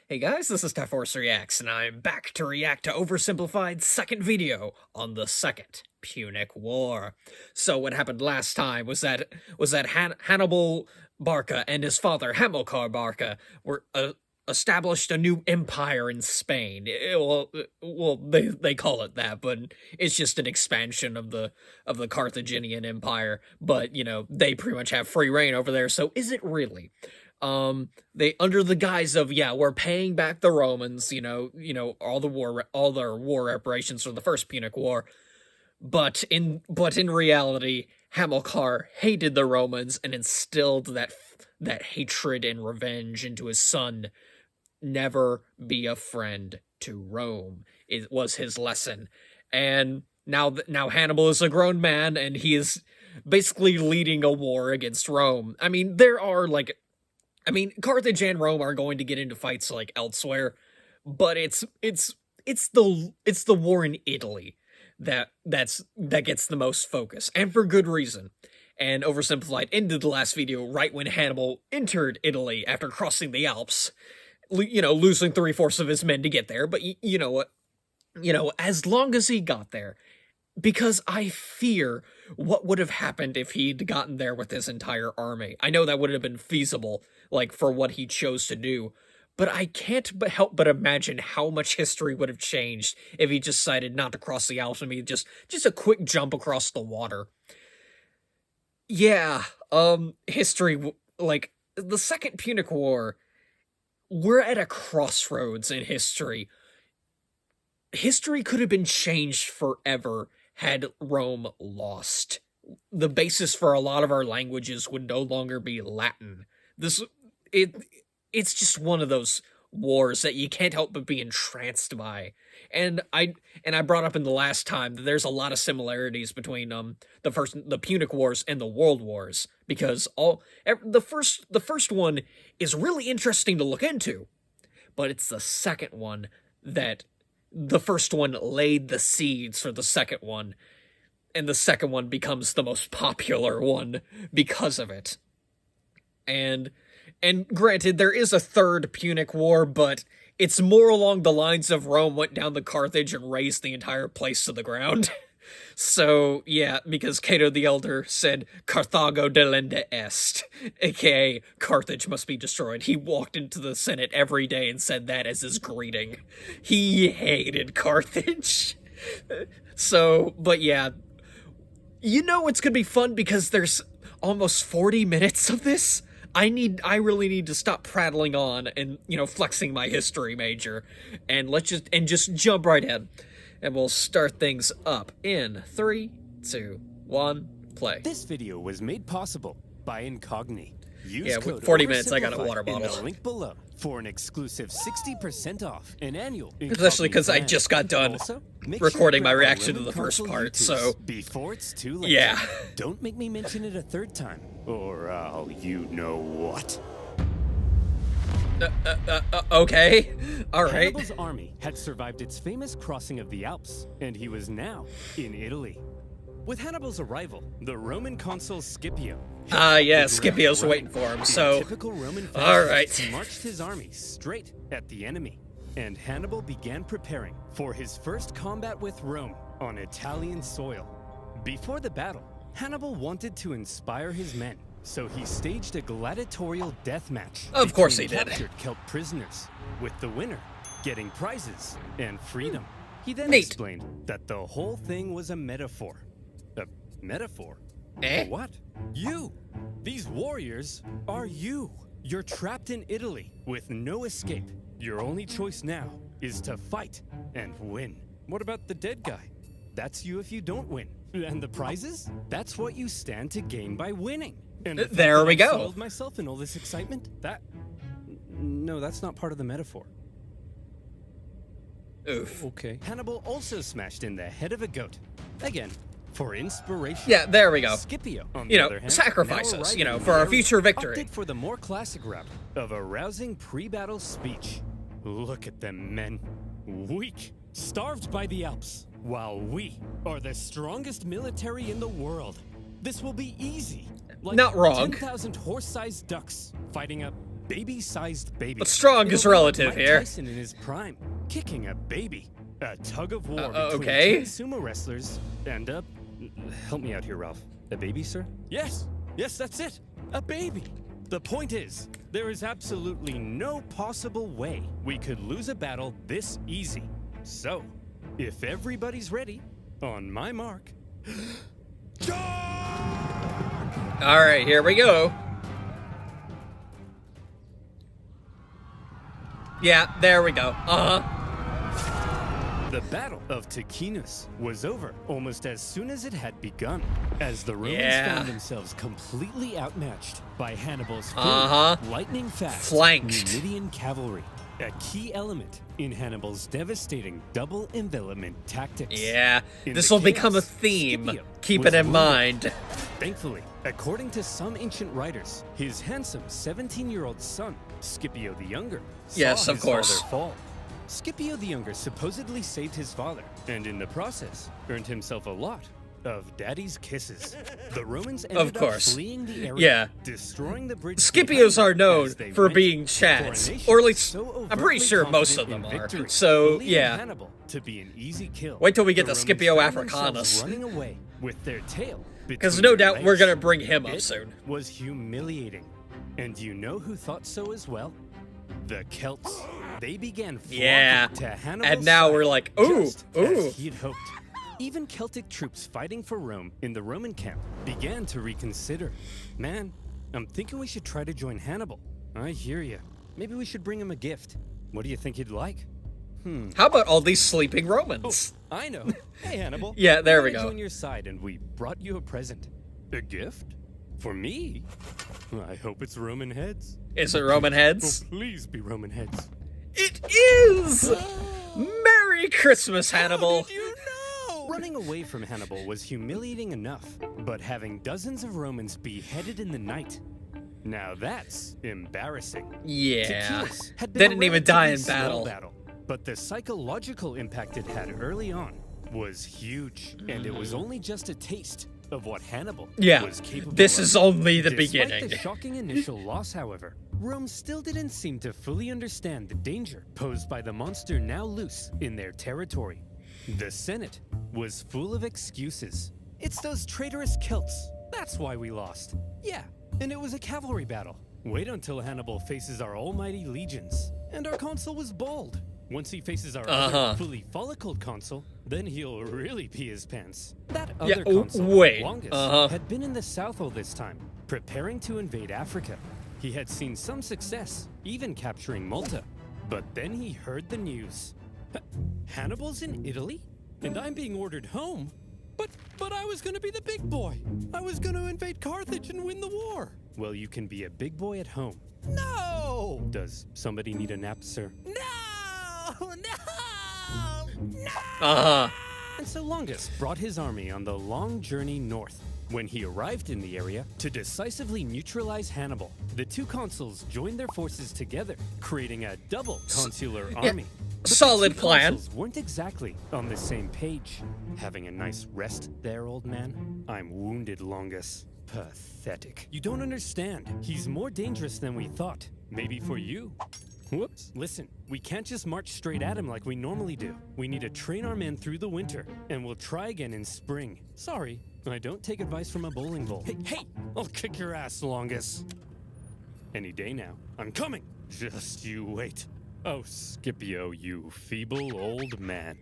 Hey guys, this is Force Reacts, and I'm back to react to OverSimplified's second video on the Second Punic War. So what happened last time was that Hannibal Barca and his father Hamilcar Barca were established a new empire in Spain. They call it that, but it's just an expansion of the Carthaginian Empire. But you know, they pretty much have free reign over there. So is it really? They, under the guise of, yeah, we're paying back the Romans, you know, all their war reparations for the First Punic War, but in reality, Hamilcar hated the Romans and instilled that hatred and revenge into his son. Never be a friend to Rome. It was his lesson, and now Hannibal is a grown man, and he is basically leading a war against Rome. I mean, Carthage and Rome are going to get into fights like elsewhere, but it's the war in Italy that gets the most focus, and for good reason. And OverSimplified ended the last video right when Hannibal entered Italy after crossing the Alps, you know, losing 3/4 of his men to get there. But you know what? You know, as long as he got there, because I fear what would have happened if he'd gotten there with his entire army. I know that would have been feasible, like, for what he chose to do, but I can't help but imagine how much history would have changed if he decided not to cross the Alps and be just a quick jump across the water. Yeah, history, like, the Second Punic War, we're at a crossroads in history. History could have been changed forever had Rome lost. The basis for a lot of our languages would no longer be Latin. It's just one of those wars that you can't help but be entranced by. And I brought up in the last time that there's a lot of similarities between the Punic Wars and the World Wars, because the first one is really interesting to look into, but it's the second one that the first one laid the seeds for the second one, and the second one becomes the most popular one because of it. And granted, there is a third Punic War, but it's more along the lines of Rome went down to Carthage and razed the entire place to the ground. So, yeah, because Cato the Elder said, Carthago delenda est, aka Carthage must be destroyed. He walked into the Senate every day and said that as his greeting. He hated Carthage. So, but yeah, you know it's gonna be fun because there's almost 40 minutes of this. I really need to stop prattling on and, you know, flexing my history major, and just jump right in. And we'll start things up in 3, 2, 1, play. This video was made possible by Incogni. Yeah, with 40 minutes, I got a water bottle. In the link below for an exclusive 60% off an annual. Especially because I just got done also, recording my reaction to the first part, so before it's too late. Yeah. Don't make me mention it a third time, or I'll you know what. Okay. All right. Hannibal's army had survived its famous crossing of the Alps, and he was now in Italy. With Hannibal's arrival, the Roman consul Scipio. Yeah, Scipio's waiting for him, so... Typical Roman fashion, all right. He marched his army straight at the enemy, and Hannibal began preparing for his first combat with Rome on Italian soil. Before the battle, Hannibal wanted to inspire his men, so he staged a gladiatorial death match. Of course he did. Captured Celt prisoners, with the winner getting prizes and freedom. He then Neat. explained that the whole thing was a metaphor. A metaphor? Eh? For what? You! These warriors are you! You're trapped in Italy with no escape. Your only choice now is to fight and win. What about the dead guy? That's you if you don't win. And the prizes? That's what you stand to gain by winning. And the There fact we that I go. soiled myself in all this excitement? No, that's not part of the metaphor. Oof. Okay. Hannibal also smashed in the head of a goat. Again, for inspiration. Yeah, there we go. Scipio, on You the know, other hand, sacrifices, now you know, arriving for in our the future area, victory. opted for the more classic route of a rousing pre-battle speech. Look at them, men. Weak, starved by the Alps, while we are the strongest military in the world. This will be easy. Like Not wrong. 10,000 horse-sized ducks fighting a baby-sized baby. But strong is It'll be relative Mike here. Tyson in his prime, kicking a baby. A tug of war between okay. 10 sumo wrestlers and help me out here, Ralph. A baby, sir? Yes, that's it. A baby. The point is, there is absolutely no possible way we could lose a battle this easy. So, if everybody's ready, on my mark, All right, here we go. Yeah, there we go. the Battle of Tiquinus was over almost as soon as it had begun, as the Romans found themselves completely outmatched by Hannibal's lightning-fast Numidian cavalry, a key element in Hannibal's devastating double envelopment tactics. Yeah, this will become a theme. Keep it in mind. Thankfully, according to some ancient writers, his handsome 17-year-old son, Scipio the Younger, saw his father fall. Scipio the Younger supposedly saved his father, and in the process, earned himself a lot of daddy's kisses. The Romans ended up fleeing the area, destroying the bridge. Scipios are known for being chads, or at least I'm pretty sure most of them are. So yeah. Hannibal to be an easy kill. Wait till we get the Scipio Africanus. Running away with their tail. Because no doubt we're gonna bring him up soon. It was humiliating, and you know who thought so as well? The Celts. They began flocking to Hannibal's and now we're like, ooh, as he'd hoped. Even Celtic troops fighting for Rome in the Roman camp began to reconsider. Man, I'm thinking we should try to join Hannibal. I hear you. Maybe we should bring him a gift. What do you think he'd like? How about all these sleeping Romans? Oh, I know. Hey, Hannibal. Yeah, there we go. Join your side, and we brought you a present. A gift? For me? I hope it's Roman heads. Is it Roman heads? Oh, please be Roman heads. It is! Merry Christmas, Hannibal! How did you know? Running away from Hannibal was humiliating enough, but having dozens of Romans beheaded in the night, now that's embarrassing. Yeah. Didn't even die in battle. But the psychological impact it had early on was huge, and it was only just a taste of what Hannibal was capable of. This is only the beginning. Despite the shocking initial loss, however, Rome still didn't seem to fully understand the danger posed by the monster now loose in their territory. The Senate was full of excuses. It's those traitorous Celts. That's why we lost. Yeah, and it was a cavalry battle. Wait until Hannibal faces our almighty legions. And our consul was bold. Once he faces our other fully follicled consul, then he'll really pee his pants. That other consul, Longus, had been in the south all this time, preparing to invade Africa. He had seen some success, even capturing Malta. But then he heard the news. Hannibal's in Italy? And I'm being ordered home? But I was gonna be the big boy. I was gonna invade Carthage and win the war. Well, you can be a big boy at home. No! Does somebody need a nap, sir? No! And so Longus brought his army on the long journey north. When he arrived in the area to decisively neutralize Hannibal, the two consuls joined their forces together, creating a double consular army. Solid plan. The consuls weren't exactly on the same page. Having a nice rest there, old man? I'm wounded, Longus. Pathetic. You don't understand. He's more dangerous than we thought. Maybe for you. Whoops. Listen, we can't just march straight at him like we normally do. We need to train our men through the winter, and we'll try again in spring. Sorry, I don't take advice from a bowling ball. Hey, I'll kick your ass, Longus. Any day now. I'm coming. Just you wait. Oh, Scipio, you feeble old man.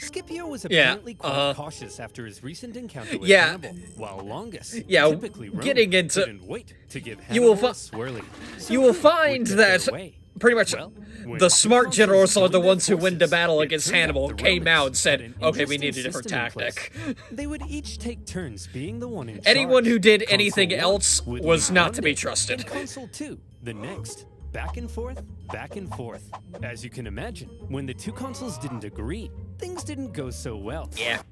Scipio was apparently quite cautious after his recent encounter with Hannibal, while Longus typically getting into didn't wait to give Hannibal a swirly. You will find that pretty much the smart generals are the ones who win the battle against Hannibal, came out and said, okay, we need a different tactic. They would each take turns being the one in charge. Anyone who did anything else was not to be trusted. And Consul 2, the next. Back and forth, back and forth. As you can imagine, when the two consuls didn't agree, things didn't go so well. Yeah.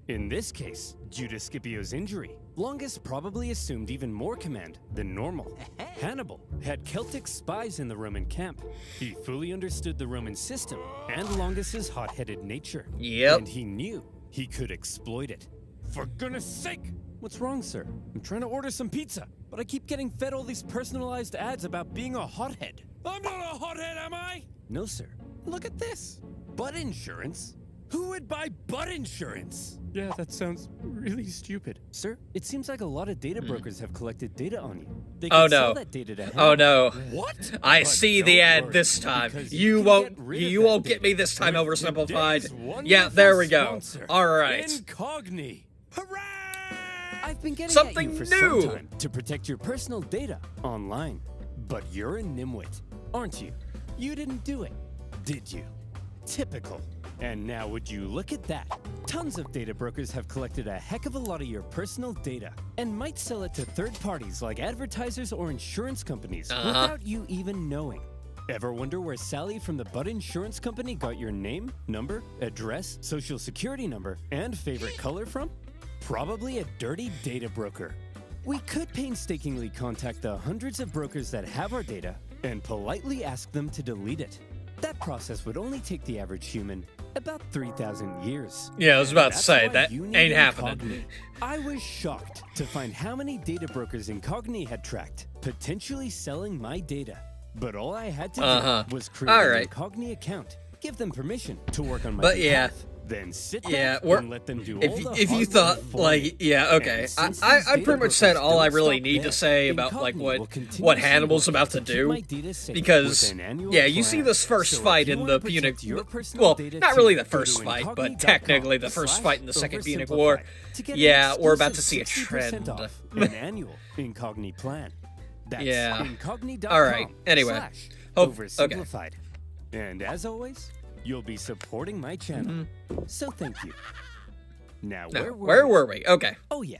In this case, due to Scipio's injury, Longus probably assumed even more command than normal. Hannibal had Celtic spies in the Roman camp. He fully understood the Roman system and Longus's hot-headed nature. Yep. And he knew he could exploit it. For goodness sake! What's wrong, sir? I'm trying to order some pizza. but I keep getting fed all these personalized ads about being a hothead. I'm not a hothead, am I? No, sir. Look at this. Butt insurance? Who would buy butt insurance? Yeah, that sounds really stupid. Sir, it seems like a lot of data brokers have collected data on you. They can sell that data to Oh no. What? I But see don't the ad worry, this time. because You can won't get rid of you that won't get me data this time, with Oversimplified. today's Yeah, there we wonderful go. sponsor, All right. Incogni. Hooray! I've been getting Something at you for new. some time to protect your personal data online. But you're a nimwit, aren't you? You didn't do it, did you? Typical. And now would you look at that? Tons of data brokers have collected a heck of a lot of your personal data and might sell it to third parties like advertisers or insurance companies without you even knowing. Ever wonder where Sally from the Butt Insurance Company got your name, number, address, social security number, and favorite color from? Probably a dirty data broker. We could painstakingly contact the hundreds of brokers that have our data and politely ask them to delete it. That process would only take the average human about 3,000 years. Yeah, I was about to That's say why that you need ain't happening. Incogni. I was shocked to find how many data brokers Incogni had tracked, potentially selling my data. But all I had to do was create an Incogni account, give them permission to work on my behalf, then sit back and let them do all the if you hard thought work for me. like okay, And since I these pretty data much said brokers all I don't really stop need to there, say about Incogni like will what continuously Hannibal's work about to keep do, my data safe because with an annual yeah, you see plan. this first So if fight you in wanna the protect Punic, your personal well, data not too, really the go to first fight, but incogni.com technically the first fight in the Second Punic /oversimplified War. to get an Yeah, we're about to exclusive see a 60% trend. off an annual Incogni plan. That's Yeah. incogni.com All right. Anyway. /oversimplified. And as always, you'll be supporting my channel. So thank you. Now, Where were we? Okay. Oh, yeah.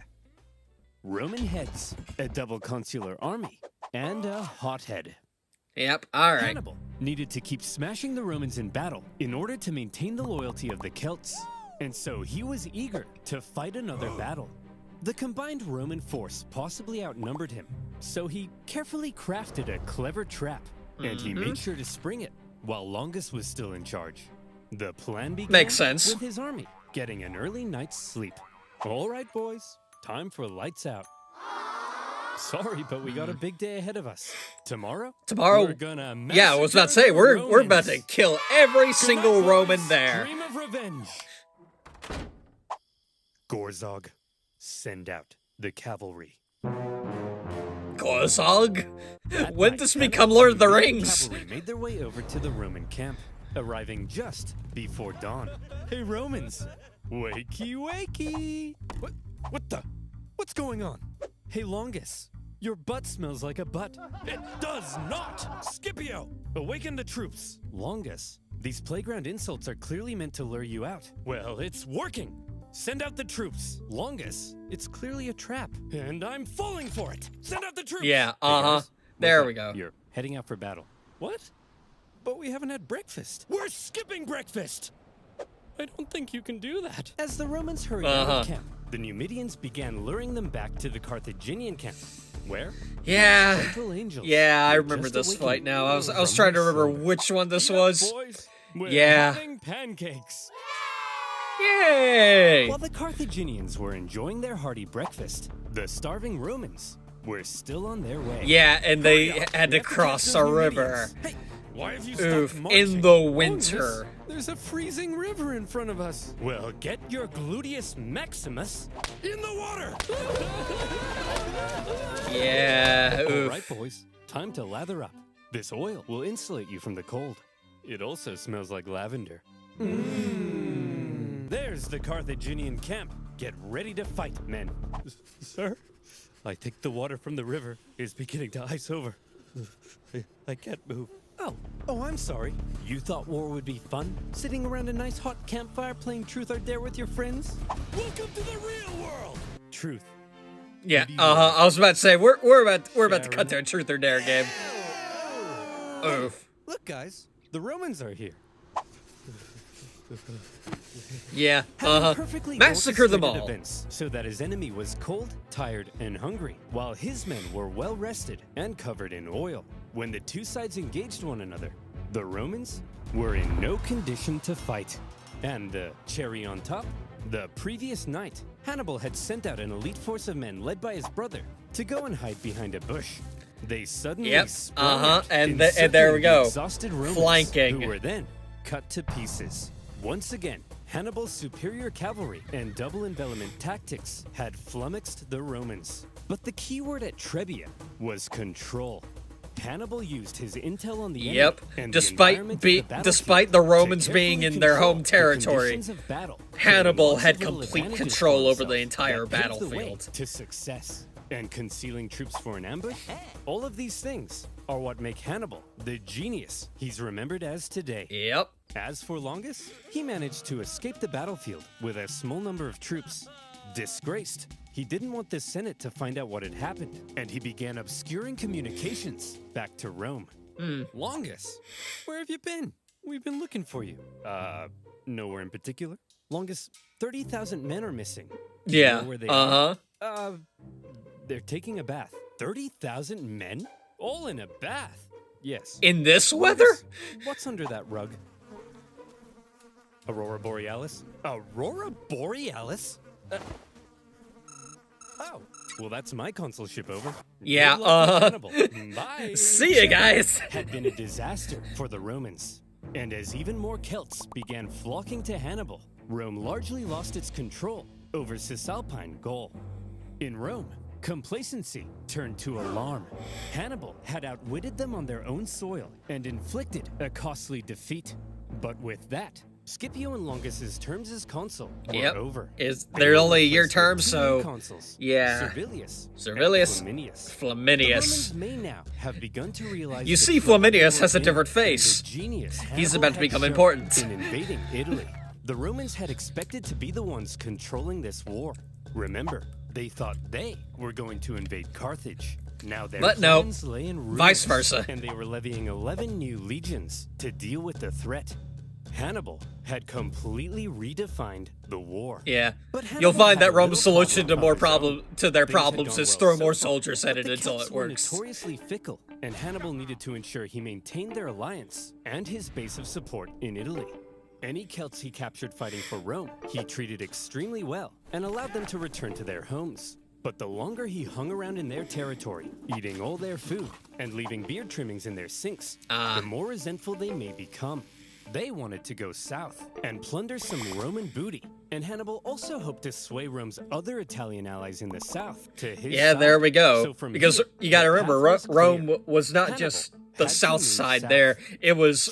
Roman heads, a double consular army, and a hothead. Yep. All right. Hannibal needed to keep smashing the Romans in battle in order to maintain the loyalty of the Celts. And so he was eager to fight another battle. The combined Roman force possibly outnumbered him, so he carefully crafted a clever trap, and he made sure to spring it while Longus was still in charge. The plan began Makes sense. with his army getting an early night's sleep. All right, boys, time for lights out. Sorry, but we got a big day ahead of us. Tomorrow, we're gonna yeah, I was about to say massacre we're about to Romans. kill every Good single night, Roman boys. there. Dream of revenge. Gorzog, send out the cavalry. Gorzog? That When night, does Hannibal become Lord of the and Rings? cavalry made their way over to the Roman camp, arriving just before dawn. Hey, Romans! Wakey, wakey! What the? What's going on? Hey, Longus, your butt smells like a butt. It does not! Scipio, awaken the troops. Longus, these playground insults are clearly meant to lure you out. Well, it's working. Send out the troops. Longus, it's clearly a trap. And I'm falling for it. Send out the troops. Yeah, Hey, guys, there wake we up. go. You're heading out for battle. What? But we haven't had breakfast. We're skipping breakfast! I don't think you can do that. As the Romans hurried out of camp, the Numidians began luring them back to the Carthaginian camp, where Yeah. gentle angels Yeah, I were remember just this awakening fight now. I was from trying to their remember slumber. which one this Yep, was. boys, we're Yeah. having pancakes. Yay! While the Carthaginians were enjoying their hearty breakfast, the starving Romans were still on their way. Yeah, and they Hurry up, had we to have cross catch a those river. Numidians. Hey, why have you Oof, stopped marching? in the Longus, winter. There's a freezing river in front of us. Well, get your gluteus maximus in the water. Yeah, All oof. right, boys, time to lather up. This oil will insulate you from the cold. It also smells like lavender. There's the Carthaginian camp. Get ready to fight, men. Sir, I think the water from the river is beginning to ice over. I can't move. Oh, I'm sorry. You thought war would be fun? Sitting around a nice hot campfire playing Truth or Dare with your friends? Welcome to the real world! Truth. Yeah, I was about to say we're about to cut their Truth or Dare game. Oof. Look, guys, the Romans are here. Yeah, Having perfectly massacre them orchestrated all. events so that his enemy was cold, tired, and hungry, while his men were well rested and covered in oil. When the two sides engaged one another, the Romans were in no condition to fight. And the cherry on top, the previous night, Hannibal had sent out an elite force of men led by his brother to go and hide behind a bush. They suddenly Yep. sprung out, And encircling there we the go. exhausted Romans, Flanking. who were then cut to pieces. Once again, Hannibal's superior cavalry and double envelopment tactics had flummoxed the Romans. But the key word at Trebia was control. Hannibal used his intel on the enemy Yep. and Despite the Romans being in their home territory, Hannibal had complete control over the entire battlefield. To success. And concealing troops for an ambush? All of these things are what make Hannibal the genius he's remembered as today. Yep. As for Longus, he managed to escape the battlefield with a small number of troops. Disgraced, he didn't want the Senate to find out what had happened, and he began obscuring communications back to Rome. Longus, where have you been? We've been looking for you. Nowhere in particular. Longus, 30,000 men are missing. Do you know where they are? They're taking a bath. 30,000 men? All in a bath? Yes. In this weather? What's under that rug? Aurora Borealis? Aurora Borealis? Oh, well, that's my consulship over. Yeah, Good luck, Hannibal. Bye. See ya, guys. Had been a disaster for the Romans. And as even more Celts began flocking to Hannibal, Rome largely lost its control over Cisalpine Gaul. In Rome, complacency turned to alarm. Hannibal had outwitted them on their own soil and inflicted a costly defeat. But with that, Scipio and Longus's terms as consul were over. They're only a year term, so consuls, yeah. Servilius, Flaminius. The Romans may now have begun to realize. You see, Flaminius has a different face. He's about to become important. In invading Italy, the Romans had expected to be the ones controlling this war. Remember, they thought they were going to invade Carthage. Now their plans lay in ruins, vice versa. And they were levying 11 new legions to deal with the threat. Hannibal had completely redefined the war. Yeah, but you'll find that Rome's little solution to their problems is throw more soldiers at it until it works. Notoriously fickle, and Hannibal needed to ensure he maintained their alliance and his base of support in Italy. Any Celts he captured fighting for Rome, he treated extremely well and allowed them to return to their homes. But the longer he hung around in their territory, eating all their food and leaving beard trimmings in their sinks, the more resentful they may become. They wanted to go south and plunder some Roman booty, and Hannibal also hoped to sway Rome's other Italian allies in the south to his side. There we go. So because here, you got to remember, Rome was not Hannibal just the had to south move side south. there. It was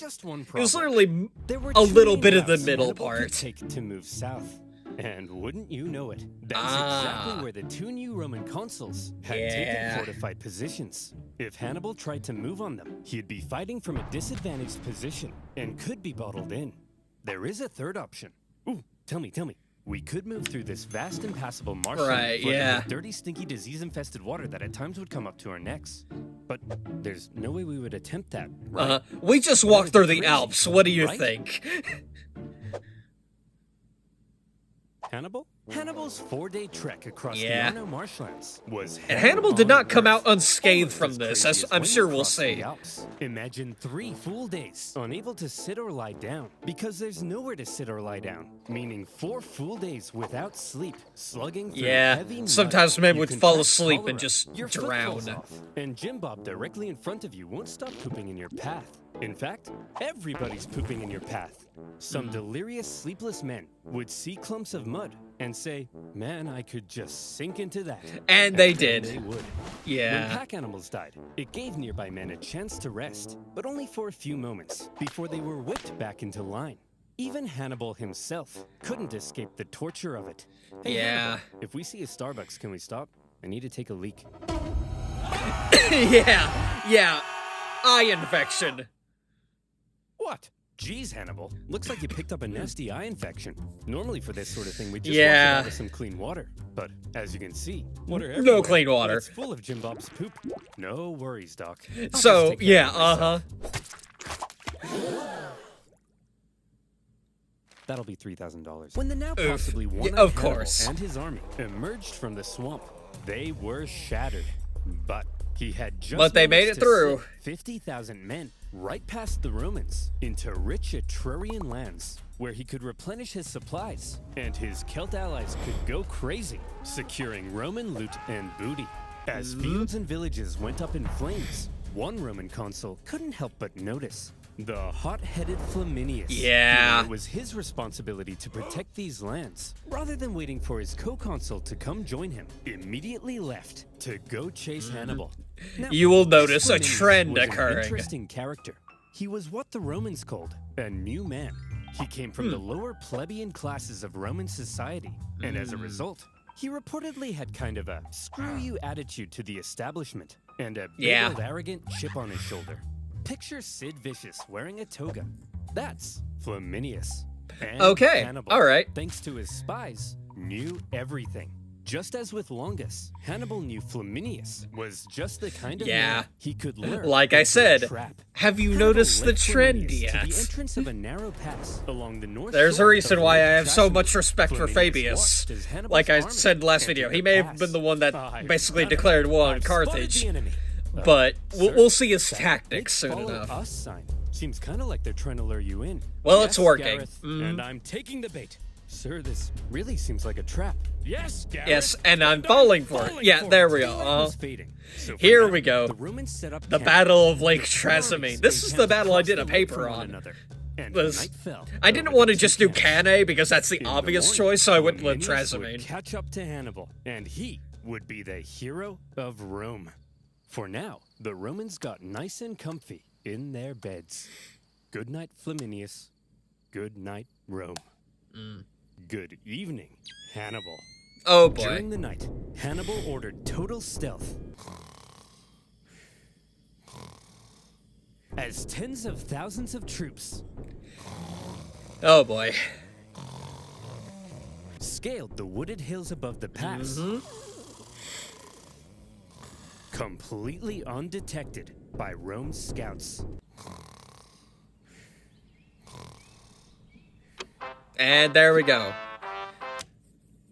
literally There were a little train bit of the routes middle Hannibal could part. take to move south. And wouldn't you know it, that's exactly where the two new Roman consuls had taken fortified positions. If Hannibal tried to move on them, he'd be fighting from a disadvantaged position and could be bottled in. There is a third option. Ooh, tell me. We could move through this vast impassable marshland flooded with dirty, stinky, disease-infested water that at times would come up to our necks. But there's no way we would attempt that, right? We just walked through the Alps. What do you think? Hannibal? Hannibal's 4-day trek across the Arno marshlands was And Hannibal did not come out unscathed from this, as I'm sure we'll see. Imagine 3 full days, unable to sit or lie down, because there's nowhere to sit or lie down. Meaning 4 full days without sleep, slugging through heavy mud. Sometimes men You would can fall catch asleep cholera, and just your foot drown. falls off, and Jim Bob directly in front of you won't stop pooping in your path. In fact, everybody's pooping in your path. Some delirious, sleepless men would see clumps of mud and say, man, I could just sink into that. And they did. They would. Yeah. When pack animals died, it gave nearby men a chance to rest, but only for a few moments before they were whipped back into line. Even Hannibal himself couldn't escape the torture of it. Hey, Hannibal, if we see a Starbucks, can we stop? I need to take a leak. Yeah. Eye infection. What? Geez, Hannibal. Looks like you picked up a nasty eye infection. Normally for this sort of thing, we just wash it out with some clean water. But as you can see, water everywhere. No clean water. It's full of Jim Bob's poop. No worries, Doc. So, That'll be $3,000. When the now possibly one-eyed of Hannibal course. and his army emerged from the swamp, they were shattered. But he had just But they made managed it to through. slip 50,000 men right past the Romans into rich Etrurian lands where he could replenish his supplies and his Celt allies could go crazy, securing Roman loot and booty. As fields and villages went up in flames, one Roman consul couldn't help but notice the hot-headed Flaminius. Yeah. It was his responsibility to protect these lands, rather than waiting for his co-consul to come join him. Immediately left to go chase Hannibal. Now, You will notice a Flaminius trend was an occurring. interesting character. He was what the Romans called a new man. He came from the lower plebeian classes of Roman society, and as a result, he reportedly had kind of a screw-you attitude to the establishment, and a big old arrogant chip on his shoulder. Picture Sid Vicious wearing a toga. That's Flaminius. And Okay, Hannibal, all right. thanks to his spies, knew everything. Just as with Longus, Hannibal knew Flaminius was just the kind of man he could lure Like I into a said, trap. have you Hannibal noticed the led trend Flaminius yet? to the entrance of a narrow pass along the north There's a shore reason of why I Lake have so Trasimene. much respect for Flaminius Fabius. watched as Hannibal's Like I army said in the last video, entered he the may have pass. been the one that I've basically done it. declared war on I've spotted Carthage. the enemy. But Sir, we'll see his that tactics big soon follow enough. us sign seems kind of like they're trying to lure you in. Well, Yes, it's working. Gareth, and I'm taking the bait. Sir, this really seems like a trap. Yes, Gareth. Yes, and I'm falling for it. Yeah, there we go. Daylight was fading. So for Here now, we go. The Romans set up The camp. Battle of Lake The Trasimene. armies This is the encamped battle I across did a the lake paper from one on. another, and Was- night fell I didn't over want to the just two do camps. Cannae because that's the In the obvious morning, choice, so I went with Flaminius would Trasimene. catch up to Hannibal, and he would be the hero of Rome. For now, the Romans got nice and comfy in their beds. Good night, Flaminius. Good night, Rome. Good evening, Hannibal. Oh boy. During the night, Hannibal ordered total stealth. As tens of thousands of troops Oh boy. scaled the wooded hills above the pass, completely undetected by Rome's scouts. And there we go.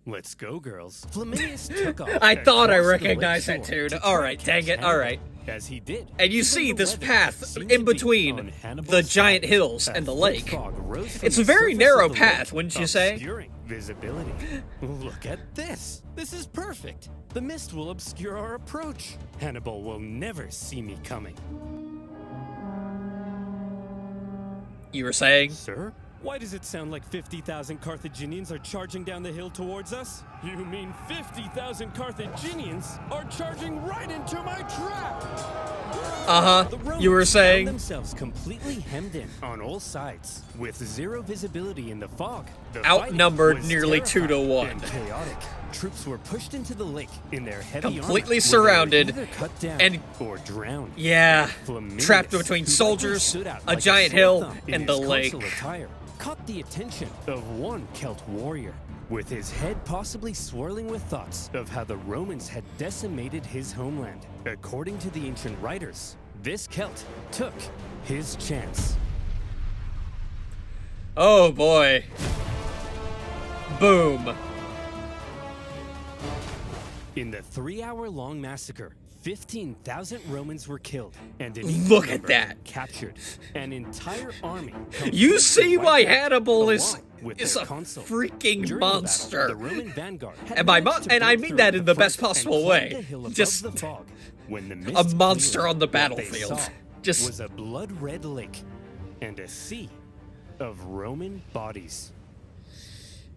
Let's go, girls. Flaminius took off. I thought I across the recognized lake that shore dude. to All try right, to dang catch it. All Hannibal. right. As he did. And you even see the this weather path seemed in to be between on Hannibal's the side. giant hills A and the thick lake. fog rose from It's the a very surface narrow of the path, lake, wouldn't you say? obscuring visibility. Look at this. This is perfect. The mist will obscure our approach. Hannibal will never see me coming. You were saying? Sir? Why does it sound like 50,000 Carthaginians are charging down the hill towards us? You mean 50,000 Carthaginians are charging right into my trap? The Romans You were found saying? themselves completely hemmed in on all sides, with zero visibility in the fog. The Outnumbered fighting was nearly 2 to terrifying 1. and chaotic. Troops were pushed into the lake in their heavy Completely armor, where they were surrounded either cut down and- or drowned. Yeah. Flaminius, Trapped who between likely soldiers, stood out a like giant sore hill, thumb in and his the lake. consular attire, caught the attention of one Celt warrior, with his head possibly swirling with thoughts of how the Romans had decimated his homeland. According to the ancient writers, this Celt took his chance. Oh boy. Boom. In the 3-hour-long massacre, 15,000 Romans were killed, and an Look equal at number that. captured. An entire army. You see completely why wiped out, Hannibal is along with is their a consul. freaking During the battle, monster. the Roman vanguard had And by managed to and I break mean through that in the front best possible and way. climb the hill above Just the fog. When the a mist monster cleared, on the what they battlefield. saw Just was a blood-red lake and a sea of Roman bodies.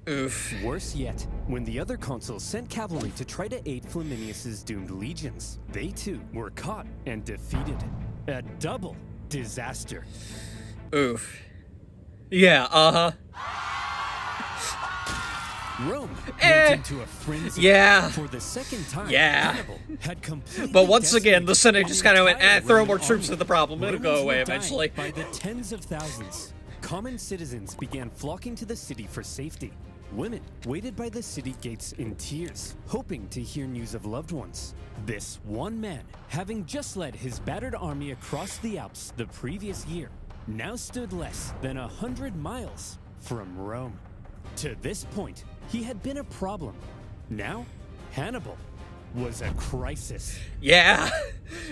oof. Worse yet, when the other consuls sent cavalry to try to aid Flaminius's doomed legions, they too were caught and defeated. A double disaster. Oof. Yeah, Rome Eh, went into a frenzy. yeah. For the second time, Yeah. Hannibal had completely But once again, the decimated Senate just kind of went, entire throw Roman more troops army. to the problem. It'll go Romans away were dying eventually. By the tens of thousands, common citizens began flocking to the city for safety. Women waited by the city gates in tears, hoping to hear news of loved ones. This one man, having just led his battered army across the Alps the previous year, now stood less than 100 miles from Rome. To this point, he had been a problem. Now, Hannibal was a crisis. Yeah.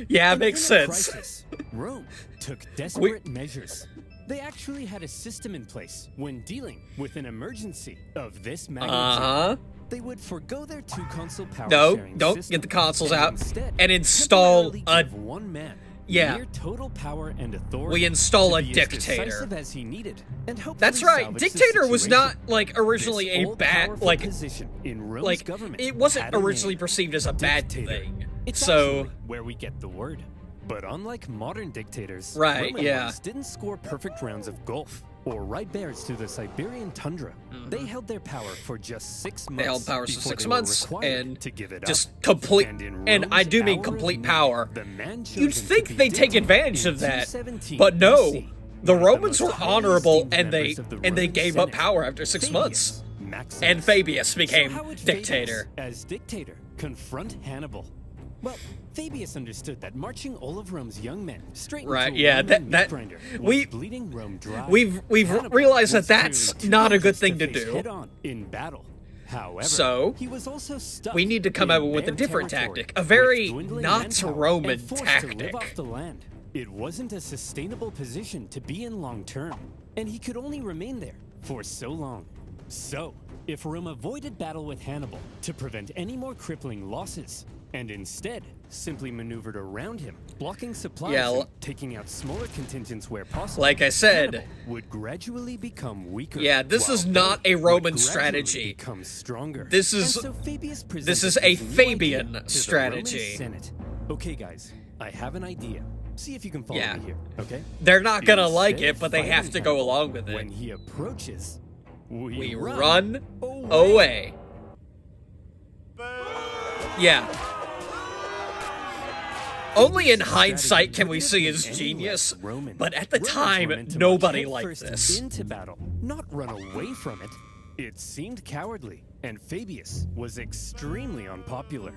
Yeah, And makes in a sense. crisis, Rome took desperate measures. They actually had a system in place when dealing with an emergency of this magnitude. They would forgo their 2-console power No, sharing don't system get the consoles and out instead and install temporarily a... give one man Yeah. near total power and authority. We install to a be as dictator. decisive as he needed, and That's hopefully right. salvage the Dictator was situation. not, like, originally This a old, bad, powerful like, position in Rome's like, government it wasn't had a originally name. perceived as a bad Dictator. thing. It's So, actually where we get the word. But unlike modern dictators, Right, Roman yeah. ones didn't score perfect rounds of golf or ride bears through the Siberian tundra. They held their power for just 6 months. they held powers for before 6 they were months required and to give it just up. complete, in and I Rome's do mean hour complete of power. need, the man You'd chosen think to be they'd take dictator advantage in of that, 217 but no. BC, The one of the Romans most were highly honorable, esteemed and members of the they Roman gave up Senate. power after 6 months. Fabius Maximus. And Fabius became So how would dictator. Fabius, as dictator, confront Hannibal? Well, Fabius understood that marching all of Rome's young men straight Right, into a yeah, Roman that- meat grinder was we- bleeding Rome dry. We've Hannibal realized that was that's clearly too not a good dangerous thing to face do. head-on in battle. However, So, he was also stuck we need to come in up with a their different territory, tactic, a very with dwindling not manpower Roman and forced to live tactic. off the land. It wasn't a sustainable position to be in long term, and he could only remain there for so long. So, if Rome avoided battle with Hannibal to prevent any more crippling losses, and instead simply maneuvered around him, blocking supplies Yeah, and taking out smaller contingents where possible, Like I said, Hannibal would gradually become weaker. Yeah, this while is not a Rome Roman would gradually strategy. become stronger. This is- And so Fabius this is presented a his new Fabian idea to the strategy. Roman Senate. Okay, guys, I have an idea. See if you can follow Yeah. me here, okay? They're not gonna Instead like of it, but they have fighting to go Hannibal, along with When it. he approaches, We run away. away. Yeah. Only in hindsight can we see his genius, but at the time, nobody liked this. Into battle, not run away from it. It seemed cowardly, and Fabius was extremely unpopular.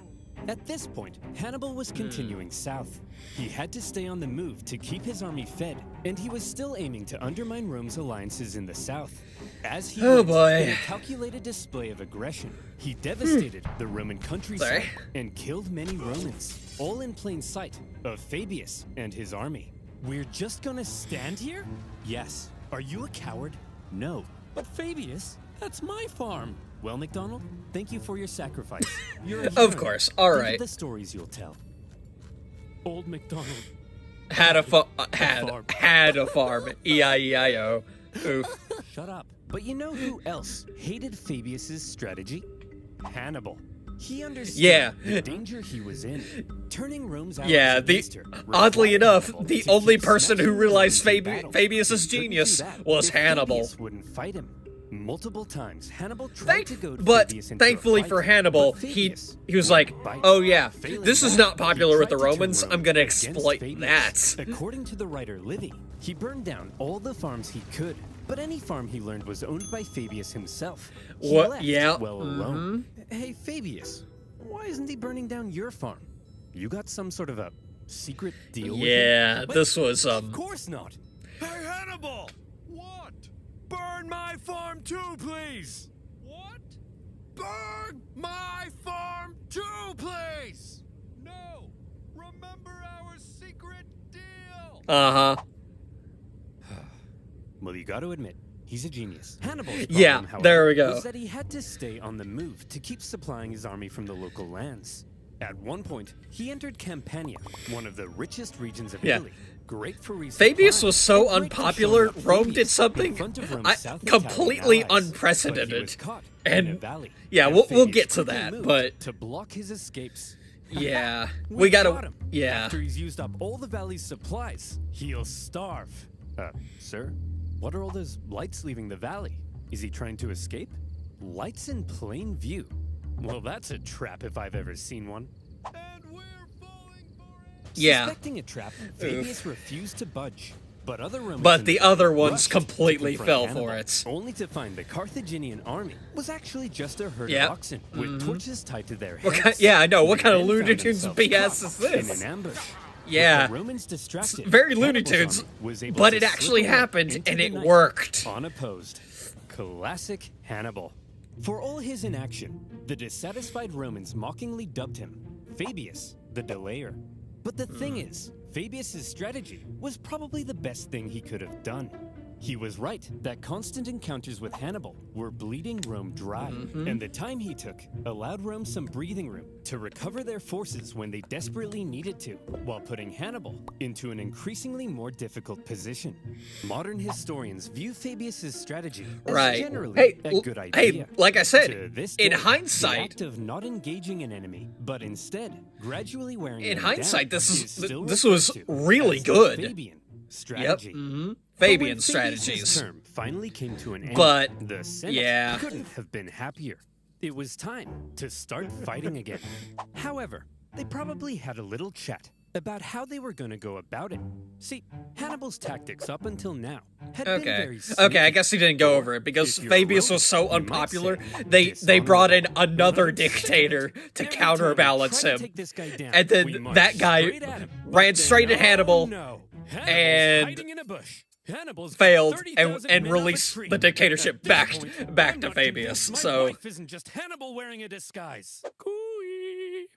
At this point, Hannibal was continuing south. He had to stay on the move to keep his army fed, and he was still aiming to undermine Rome's alliances in the south. As he Oh went, boy. in a calculated display of aggression, he devastated the Roman countryside Sorry. and killed many Romans, all in plain sight of Fabius and his army. We're just gonna stand here? Yes. Are you a coward? No. But Fabius, that's my farm. Well, MacDonald, thank you for your sacrifice. You're a hero. Of course, all Think of right. the stories you'll tell. Old MacDonald. Had a farm. had a farm. E-I-E-I-O. Oof. Shut up. But you know who else hated Fabius's strategy? Hannibal. He understood Yeah. the danger he was in. Turning Rome's allies Yeah, against her oddly required enough, Hannibal the to only keep person who smashing realized Romans in battle. Fabius's He couldn't do genius that was if Hannibal. Fabius wouldn't fight him. Multiple times, Hannibal tried to goad But Fabius into a thankfully fight, for Hannibal, but he Fabius was like, wouldn't bite. oh yeah, Failing this is that, not popular he with the tried to turn Romans. Rome I'm gonna against exploit Fabius. that. According to the writer Livy, he burned down all the farms he could, but any farm he learned was owned by Fabius himself. He What? left Yeah. well alone. Hey, Fabius, why isn't he burning down your farm? You got some sort of a secret deal with him? Yeah, Wait, this was Of course not. Hey, Hannibal! What? Burn my farm too, please! What? Burn my farm too, please! No! Remember our secret deal! Uh-huh. Well, you got to admit, he's a genius. Hannibal's Yeah, problem, however, there we go. was that he had to stay on the move to keep supplying his army from the local lands. At one point, he entered Campania, one of the richest regions of Yeah. Italy. Great for resupplying, Fabius was so and great for unpopular, showing off Rome Fabius did something in front of Rome's South Italian completely allies. But he unprecedented. was caught And- in a valley, yeah, and we'll Fabius get to quickly that, moved but- to block his escapes. Yeah. We We got gotta... him. Yeah. After he's used up all the valley's supplies, he'll starve. Sir? What are all those lights leaving the valley? Is he trying to escape? Lights in plain view. Well, that's a trap if I've ever seen one. And we're falling for it! Yeah. Suspecting a trap, Fabius refused to budge. But other Romans But in the battle other ones rushed to completely confront fell Hannibal, for it. Only to find the Carthaginian army was actually just a herd Yep. of oxen with torches tied to their What heads. kind- yeah, I know. What They kind of then found Looney Tunes themselves BS is caught this? In an ambush. Yeah. With the Romans distracted, Very Looney Hannibal's Tunes, army was able but to it actually slip away happened, into and the it night worked. Unopposed. Classic Hannibal. For all his inaction, the dissatisfied Romans mockingly dubbed him Fabius the Delayer. But the thing is, Fabius's strategy was probably the best thing he could have done. He was right that constant encounters with Hannibal were bleeding Rome dry, and the time he took allowed Rome some breathing room to recover their forces when they desperately needed to, while putting Hannibal into an increasingly more difficult position. Modern historians view Fabius's strategy as generally a good idea. Hey, like I said, To this in day, hindsight, the act of not engaging an enemy, but instead gradually wearing in them hindsight, down this still was referred to really as the good. Fabian strategy. Fabian But when Fabius's strategies. term finally came to an end, But, the Senate yeah. couldn't have been happier. It was time to start fighting again. However, they probably had a little chat about how they were going to go about it. See, Hannibal's tactics up until now had been very Okay, I sneaky. guess he didn't go over it because If you're Fabius Roman, was so you might unpopular. say They dishonorable. brought in another But dictator to every time we counterbalance tried to him. take this guy down, And we then marched that guy straight at him. But ran then, straight at oh, Hannibal no. Hannibal's and hiding in a bush. Hannibal's got failed 30,000 and men up a released tree. the dictatorship At this back point, back I'm to not Fabius. convinced my So wife isn't just Hannibal wearing a disguise. Cooey.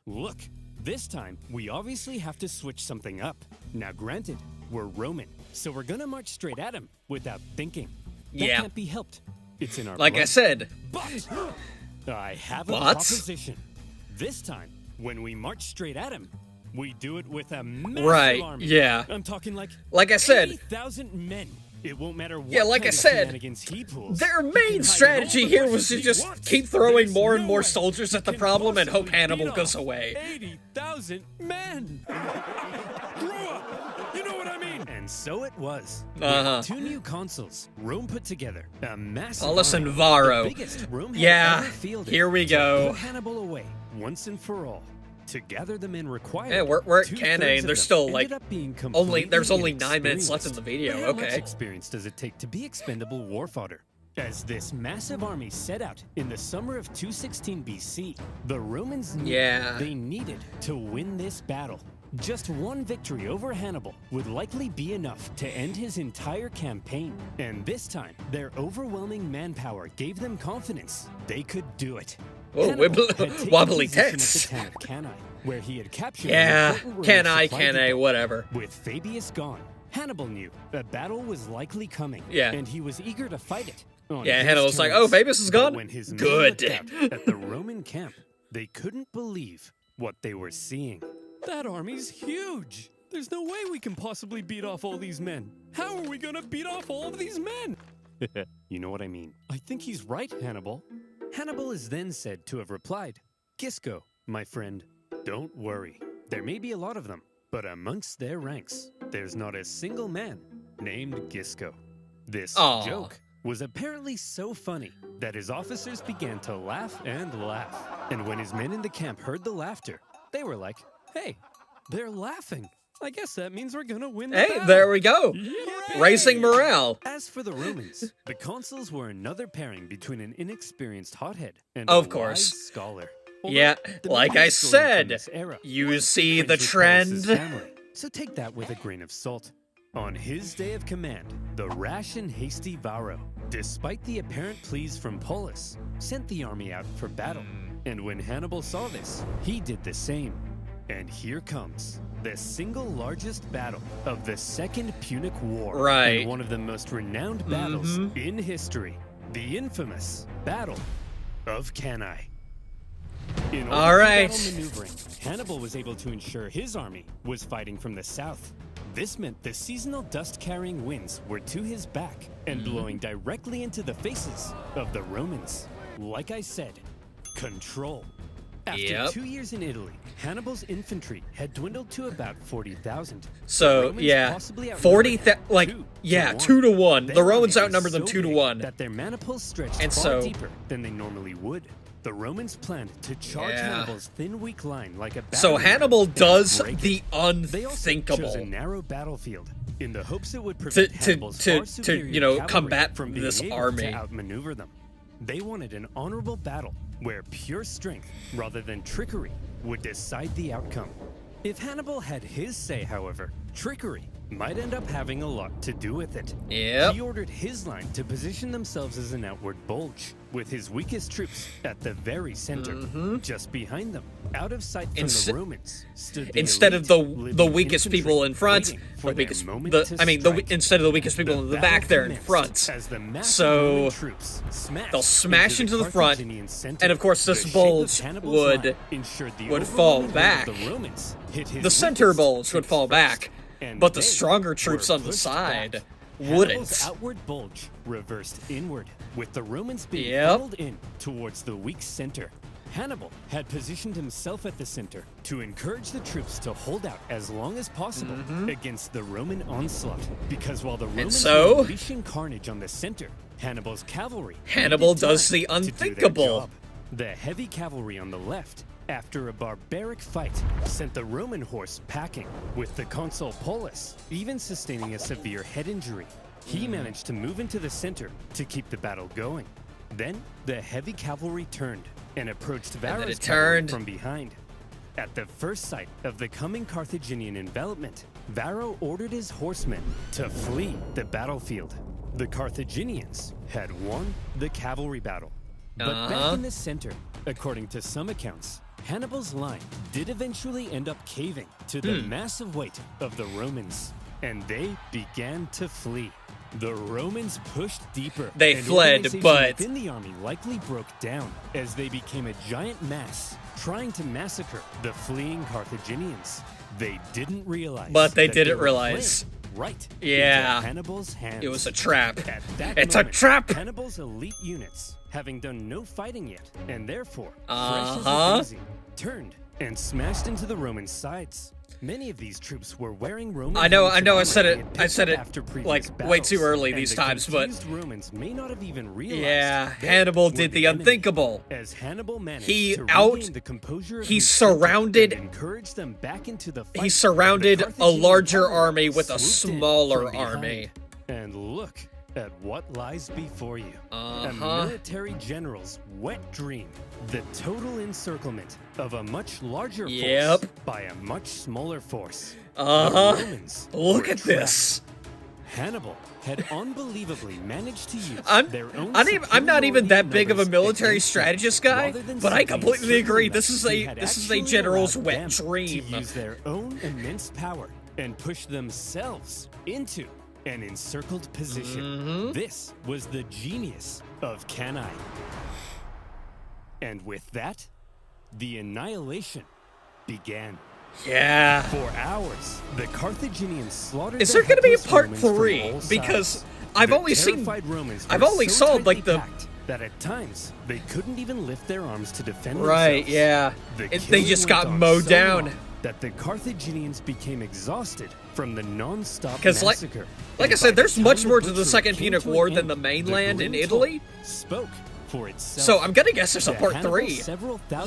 Look, this time we obviously have to switch something up. Now, granted, we're Roman, so we're gonna march straight at him without thinking. That Yeah. can't be helped. It's in our like I blood. said, But I have a What? proposition. This time, when we march straight at him, we do it with a massive Right, army. yeah. I'm talking like I said, 80,000 men. It won't matter what Yeah, like kind I of said, shenanigans he pulls. their He can main hide in strategy all the here was bushes to he just wants. keep throwing There's more and no more way soldiers at the he can problem and hope possibly Hannibal beat goes off away. 80,000 men. Grow up. You know what I mean? And so it was. Uh-huh. With 2 new consuls, Rome put together a massive Paulus and army, Varro. the biggest Rome had Yeah, ever fielded, here we to go. put Hannibal away once and for all. To gather the men required. Yeah, we're at 2/3 Cannae, and of there's them still, ended like, up being there's only completely 9 minutes left in the video, But how much okay. experience does it take to be expendable war fodder? As this massive army set out in the summer of 216 BC, the Romans knew they needed to win this battle. Just one victory over Hannibal would likely be enough to end his entire campaign. And this time, their overwhelming manpower gave them confidence they could do it. Oh, Hannibal had taken wobbly position tits. At the town of Cannae, where he had captured Yeah, an important Roman Cannae, supply Cannae, depot. whatever. With Fabius gone, Hannibal knew a battle was likely coming. Yeah. And he was eager to fight it. on Yeah, his Hannibal's like, terms. "Oh, Fabius is But gone? when his men Good." looked out at the Roman camp, they couldn't believe what they were seeing. That army's huge. There's no way we can possibly beat off all these men. How are we gonna beat off all of these men? You know what I mean. I think he's right, Hannibal. Hannibal is then said to have replied, Gisco, my friend, don't worry. There may be a lot of them, but amongst their ranks, there's not a single man named Gisco. This Aw. joke was apparently so funny that his officers began to laugh and laugh. And when his men in the camp heard the laughter, they were like, hey, they're laughing. I guess that means we're gonna win the Hey, battle." there we go. Yay! Raising morale. As for the Romans, the consuls were another pairing between an inexperienced hothead and Of a course. wise scholar. Yeah, the like main I historian from said, this era you was see friends the with Paulus's trend. family, so take that with a grain of salt. On his day of command, the rash and hasty Varro, despite the apparent pleas from Paulus, sent the army out for battle. And when Hannibal saw this, he did the same. And here comes the single largest battle of the Second Punic War. Right. And one of the most renowned battles in history. The infamous Battle of Cannae. In All all right. battle maneuvering, Hannibal was able to ensure his army was fighting from the south. This meant the seasonal dust-carrying winds were to his back and blowing directly into the faces of the Romans. Like I said, control. After Yep. 2 years in Italy, Hannibal's infantry had dwindled to about 40,000. So, The Romans yeah, possibly outnumbered 40,000, them like, 2 to yeah, 1. 2 to 1. Their The Romans army was outnumbered them so 2 to big 1. That their maniples stretched And far so- deeper than they normally would. The Romans planned to charge Yeah. Hannibal's thin, weak line like a So battering ram Hannibal and does break the it. They also chose a unthinkable narrow battlefield in the hopes it would to prevent Hannibal's far to superior you know cavalry combat from being this able army. to outmaneuver them. They wanted an honorable battle where pure strength rather than trickery would decide the outcome. If Hannibal had his say, however, trickery might end up having a lot to do with it. Yep. He ordered his line to position themselves as an outward bulge, with his weakest troops at the very center. Just behind them, out of sight from the Romans, stood the Instead of elite the living weakest people in front, waiting for their moment to instead of the weakest people in the back, they're in front. So they'll smash into the front, and of course this bulge would fall back. The center bulge would fall back, but the stronger troops on the side wouldn't. Hannibal's outward bulge reversed inward, with the Romans being funneled in towards the weak center. Hannibal had positioned himself at the center to encourage the troops to hold out as long as possible against the Roman onslaught, because while the Romans were unleashing carnage on the center, Hannibal's cavalry does the unthinkable. The heavy cavalry on the left, after a barbaric fight, sent the Roman horse packing, with the consul Paulus even sustaining a severe head injury. He managed to move into the center to keep the battle going. Then, the heavy cavalry turned and approached Varro's cavalry from behind. At the first sight of the coming Carthaginian envelopment, Varro ordered his horsemen to flee the battlefield. The Carthaginians had won the cavalry battle. But back in the center, according to some accounts, Hannibal's line did eventually end up caving to the massive weight of the Romans, and they began to flee. The Romans pushed deeper. They fled, but within the army likely broke down as they became a giant mass trying to massacre the fleeing Carthaginians. They didn't realize. But they didn't realize. Right. Yeah. Hannibal's hands. It was a trap. It's a trap. Hannibal's elite units, having done no fighting yet, and therefore fresh as a daisy, turned and smashed into the Roman sides. Many of these troops were wearing Roman. I know. I said it like way too early these times, but Romans may not have even realized. Yeah, Hannibal did the unthinkable. As Hannibal managed he surrounded them back into the fight. He surrounded a larger army with a smaller army. And look at what lies before you. A military general's wet dream. The total encirclement of a much larger force by a much smaller force. Look at this. Hannibal had unbelievably managed to use their own. I'm not even that big of a military strategist guy, but I completely agree. This is a general's wet dream. To use their own immense power and push themselves into an encircled position. This was the genius of Cannae. And with that, the annihilation began. Yeah. For hours, the Carthaginians slaughtered. Is there going to be a part 3? Because I've only saw like the that at times they couldn't even lift their arms to defend right, themselves. Yeah. They just got mowed down. That the Carthaginians became exhausted from the non-stop massacre. Like I said, there's much more to the Second Punic War than the mainland in Italy. Spoke for itself. So I'm gonna guess there's a part 3.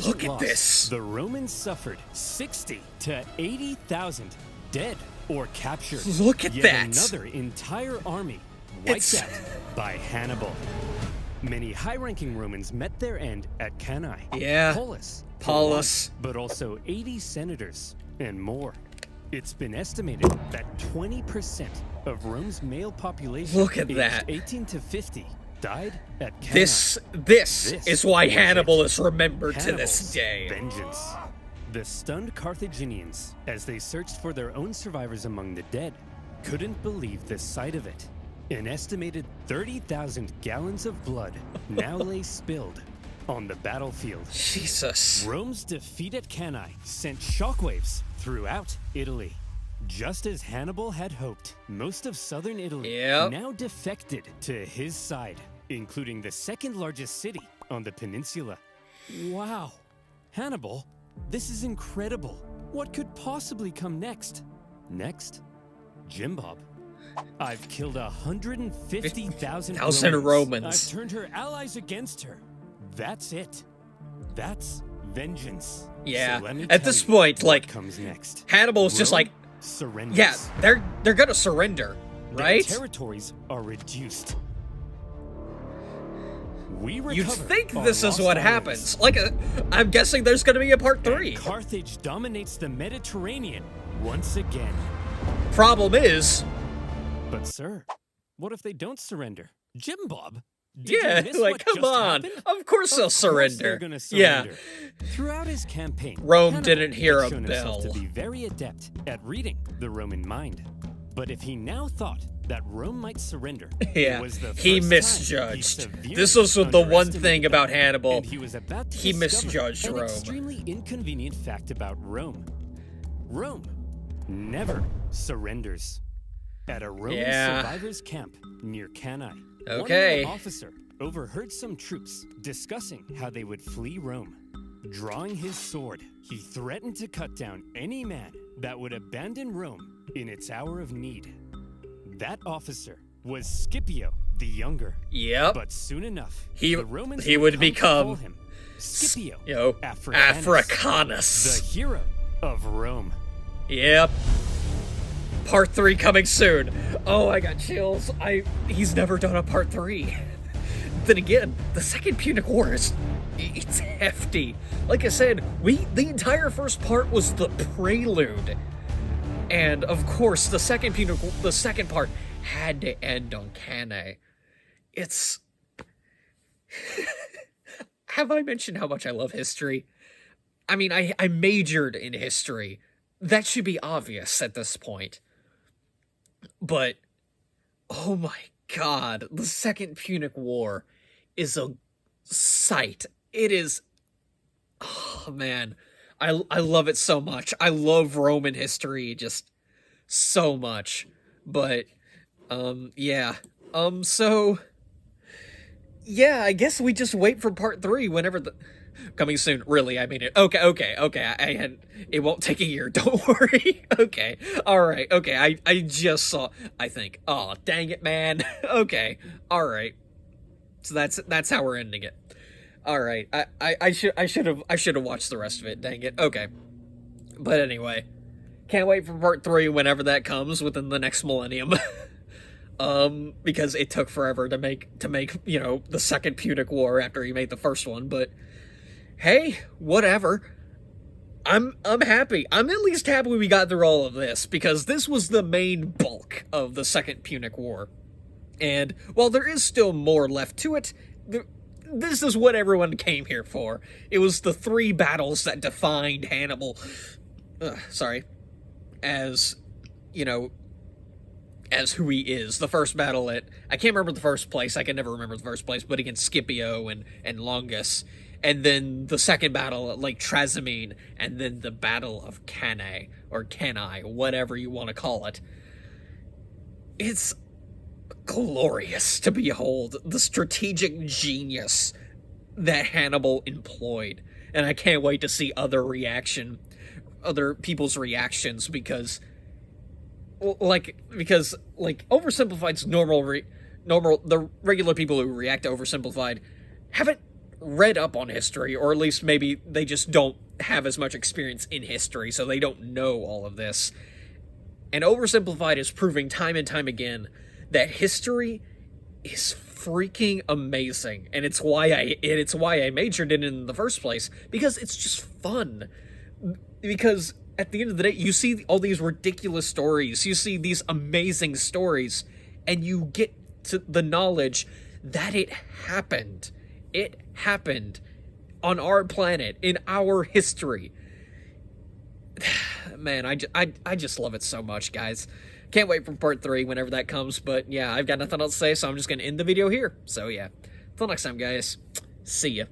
Look at this. The Romans suffered 60 to 80,000 dead or captured. Look at that. Another entire army wiped out by Hannibal. Many high-ranking Romans met their end at Cannae. Yeah. Paulus, but also 80 senators and more. It's been estimated that 20% of Rome's male population, aged 18 to 50, died at Cannae. This is why Hannibal is remembered to this day. Vengeance. The stunned Carthaginians, as they searched for their own survivors among the dead, couldn't believe the sight of it. An estimated 30,000 gallons of blood now lay spilled on the battlefield. Jesus. Rome's defeat at Cannae sent shockwaves throughout Italy. Just as Hannibal had hoped, most of southern Italy now defected to his side, including the second largest city on the peninsula. Wow. Hannibal, this is incredible. What could possibly come next? Next? Jim Bob. I've killed 150,000 Romans. I've turned her allies against her. That's it. That's vengeance. Yeah. So let me at this point, like, comes next. Hannibal's just like, surrenders. yeah, they're gonna surrender, right? Their territories are reduced. You'd think this is what happens. Like, I'm guessing there's gonna be a part 3. And Carthage dominates the Mediterranean once again. Problem is, But sir, what if they don't surrender? Jim Bob? Did you yeah, miss like, what come just on. happened? Of course they'll Of course they're surrender. gonna Yeah. surrender. Throughout his campaign, Rome Hannibal didn't hear had a shown himself bell. to be very adept at reading the Roman mind. But if he now thought that Rome might surrender, Yeah, it was the he first time misjudged. severely This was the one underestimated thing them, about Hannibal. and he was about to He discover misjudged an Rome. extremely inconvenient fact about Rome. Rome never surrenders. At a Roman Yeah. survivors camp near Cannae, Okay. one officer overheard some troops discussing how they would flee Rome. Drawing his sword, he threatened to cut down any man that would abandon Rome in its hour of need. That officer was Scipio the Younger. Yep. But soon enough, He- the Romans he would come to become call him Scipio Africanus. the hero of Rome. Yep. Part 3 coming soon. Oh, I got chills. He's never done a part 3. Then again, the Second Punic War it's hefty. Like I said, the entire first part was the prelude. And of course, the second part had to end on Cannae. It's Have I mentioned how much I love history? I mean, I majored in history. That should be obvious at this point. But, oh my god, the Second Punic War is a sight. It is... Oh, man. I love it so much. I love Roman history just so much. But, yeah. So... Yeah, I guess we just wait for part 3 whenever the... Coming soon. Really, I mean it. Okay. It won't take a year. Don't worry. Okay. Alright. Okay. I just saw... I think. Oh, dang it, man. Okay. Alright. So that's how we're ending it. Alright. I should have watched the rest of it. Dang it. Okay. But anyway. Can't wait for part 3 whenever that comes within the next millennium. Because it took forever to make, you know, the Second Punic War after he made the first one, but hey, whatever. I'm happy. I'm at least happy we got through all of this, because this was the main bulk of the Second Punic War. And while there is still more left to it, this is what everyone came here for. It was the 3 battles that defined Hannibal, as, you know, as who he is. The first battle I can't remember the first place, I can never remember the first place, but against Scipio and Longus, and then the second battle at Lake Trasimene, and then the Battle of Cannae, or Cannae, whatever you want to call it. It's glorious to behold the strategic genius that Hannibal employed, and I can't wait to see other people's reactions, because OverSimplified's the regular people who react to OverSimplified haven't read up on history, or at least maybe they just don't have as much experience in history, so they don't know all of this. And OverSimplified is proving time and time again that history is freaking amazing, and it's why I majored in it in the first place, because it's just fun. Because at the end of the day, you see all these ridiculous stories, you see these amazing stories, and you get to the knowledge that it happened. It happened on our planet, in our history. Man, I just love it so much, guys. Can't wait for part 3 whenever that comes, but yeah, I've got nothing else to say, so I'm just going to end the video here. So yeah, until next time, guys, see ya.